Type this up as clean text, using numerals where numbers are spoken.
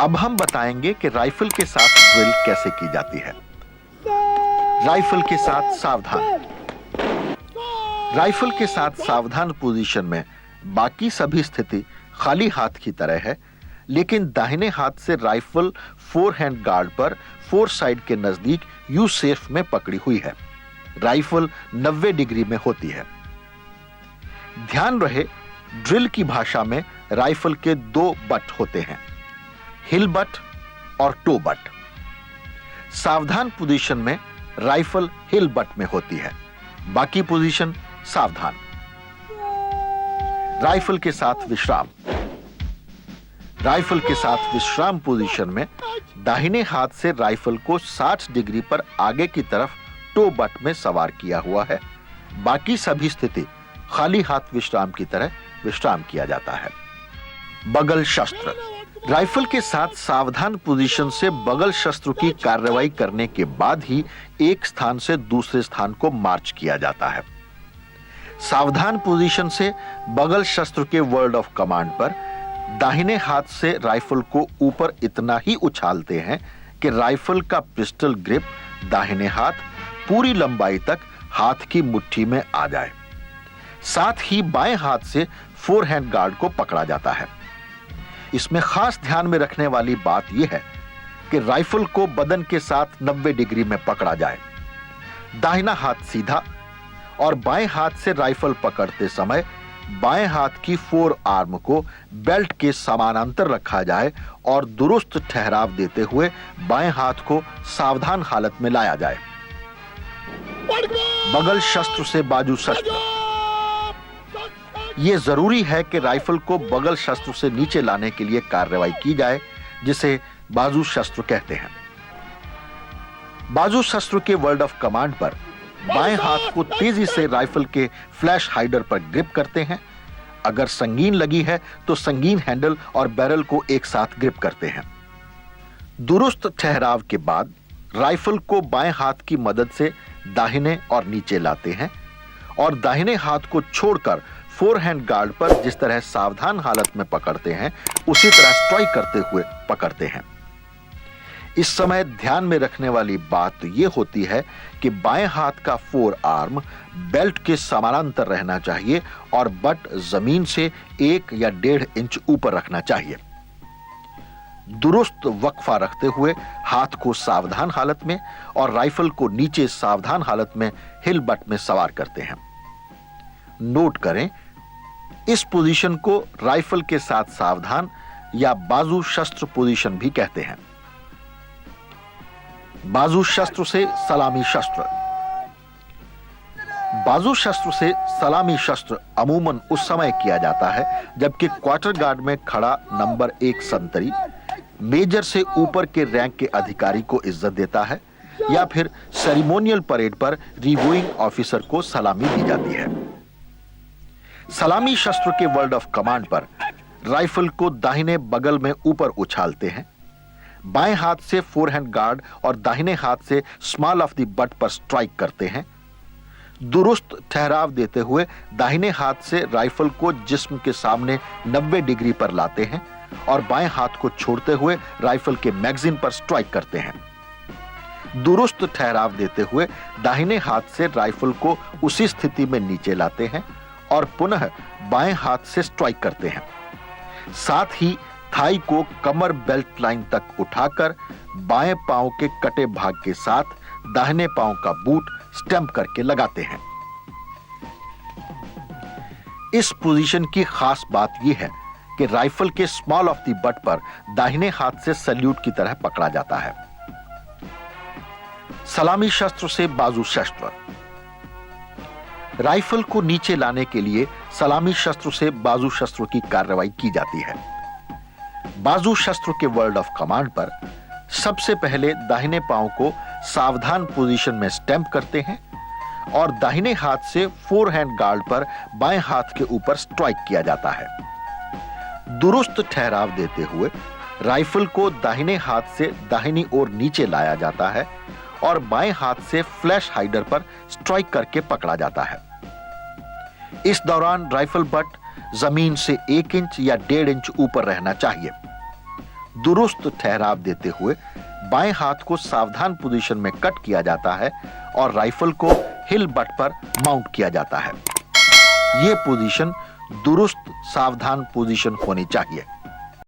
अब हम बताएंगे कि राइफल के साथ ड्रिल कैसे की जाती है। राइफल के साथ सावधान। राइफल के साथ सावधान पोजीशन में बाकी सभी स्थिति खाली हाथ की तरह है, लेकिन दाहिने हाथ से राइफल फोर हैंड गार्ड पर फोर साइड के नजदीक यू सेफ में पकड़ी हुई है। राइफल 90 डिग्री में होती है। ध्यान रहे, ड्रिल की भाषा में राइफल के दो बट होते हैं, हिल बट और टो बट। सावधान पोजीशन में राइफल हिल बट में होती है, बाकी पोजीशन सावधान। राइफल के साथ विश्राम। राइफल के साथ विश्राम पोजीशन में दाहिने हाथ से राइफल को 60 डिग्री पर आगे की तरफ टो बट में सवार किया हुआ है। बाकी सभी स्थिति खाली हाथ विश्राम की तरह विश्राम किया जाता है। बगल शस्त्र। राइफल के साथ सावधान पोजीशन से बगल शस्त्र की कार्रवाई करने के बाद ही एक स्थान से दूसरे स्थान को मार्च किया जाता है। सावधान पोजीशन से बगल शस्त्र के वर्ड ऑफ कमांड पर दाहिने हाथ से राइफल को ऊपर इतना ही उछालते हैं कि राइफल का पिस्टल ग्रिप दाहिने हाथ पूरी लंबाई तक हाथ की मुट्ठी में आ जाए। साथ ही बाएं हाथ से फोर हैंड गार्ड को पकड़ा जाता है। इसमें खास ध्यान में रखने वाली बात यह है कि राइफल को बदन के साथ 90 डिग्री में पकड़ा जाए। दाहिना हाथ सीधा और बाएं हाथ से राइफल पकड़ते समय बाएं हाथ की फोर आर्म को बेल्ट के समानांतर रखा जाए और दुरुस्त ठहराव देते हुए बाएं हाथ को सावधान हालत में लाया जाए। बगल शस्त्र से बाजू शस्त्र। यह जरूरी है कि राइफल को बगल शस्त्र से नीचे लाने के लिए कार्रवाई की जाए, जिसे बाजू शस्त्र कहते हैं। बाजू शस्त्र के वर्ड ऑफ कमांड पर बाएं हाथ को तेजी से राइफल के फ्लैश हाइडर पर ग्रिप करते हैं। अगर संगीन लगी है तो संगीन हैंडल और बैरल को एक साथ ग्रिप करते हैं। दुरुस्त ठहराव के बाद राइफल को बाएं हाथ की मदद से दाहिने और नीचे लाते हैं और दाहिने हाथ को छोड़कर फोर हैंड गार्ड पर जिस तरह सावधान हालत में पकड़ते हैं उसी तरह स्ट्राइक करते हुए पकड़ते हैं। इस समय ध्यान में रखने वाली बात यह होती है कि बाएं हाथ का फोर आर्म बेल्ट के समानांतर रहना चाहिए और बट जमीन से 1 या 1.5 इंच ऊपर रखना चाहिए। दुरुस्त वक्फा रखते हुए हाथ को सावधान हालत में और राइफल को नीचे सावधान हालत में हिल बट में सवार करते हैं। नोट करें, इस पोजीशन को राइफल के साथ सावधान या बाजू शस्त्र पोजीशन भी कहते हैं। बाजू शस्त्र से सलामी शस्त्र। बाजू शस्त्र से सलामी शस्त्र अमूमन उस समय किया जाता है जबकि क्वार्टर गार्ड में खड़ा नंबर 1 संतरी मेजर से ऊपर के रैंक के अधिकारी को इज्जत देता है या फिर सेरेमोनियल परेड पर रिव्यूइंग ऑफिसर को सलामी दी जाती है। सलामी शस्त्र के वर्ड ऑफ कमांड पर राइफल को दाहिने बगल में ऊपर उछालते हैं। बाएं हाथ से फोर हैंड गार्ड और दाहिने हाथ से स्मॉल ऑफ द बट पर स्ट्राइक करते हैं। दुरुस्त ठहराव देते हुए दाहिने हाथ से राइफल को जिस्म के सामने 90 डिग्री पर लाते हैं और बाएं हाथ को छोड़ते हुए राइफल के मैगजीन पर स्ट्राइक करते हैं। दुरुस्त ठहराव देते हुए दाहिने हाथ से राइफल को उसी स्थिति में नीचे लाते हैं और पुनः बाएं हाथ से स्ट्राइक करते हैं। साथ ही थाई को कमर बेल्ट लाइन तक उठाकर बाएं पांव के कटे भाग के साथ दाहिने पांव का बूट स्टैंप करके लगाते हैं। इस पोजीशन की खास बात यह है कि राइफल के स्मॉल ऑफ द बट पर दाहिने हाथ से सल्यूट की तरह पकड़ा जाता है। सलामी शस्त्र से बाजू शस्त्र। राइफल को नीचे लाने के लिए सलामी शस्त्र से बाजू शस्त्र की कार्रवाई की जाती है। बाजू शस्त्र के वर्ड ऑफ कमांड पर सबसे पहले दाहिने पांव को सावधान पोजीशन में स्टैंप करते हैं और दाहिने हाथ से फोर हैंड गार्ड पर बाएं हाथ के ऊपर स्ट्राइक किया जाता है। दुरुस्त ठहराव देते हुए राइफल को दाहिने हाथ से दाहिनी ओर नीचे लाया जाता है और बाएं हाथ से फ्लैश हाइडर पर स्ट्राइक करके पकड़ा जाता है। इस दौरान राइफल बट जमीन से 1 इंच या 1.5 इंच ऊपर रहना चाहिए। दुरुस्त ठहराव देते हुए बाएं हाथ को सावधान पोजीशन में कट किया जाता है और राइफल को हिल बट पर माउंट किया जाता है। यह पोजीशन दुरुस्त सावधान पोजीशन होनी चाहिए।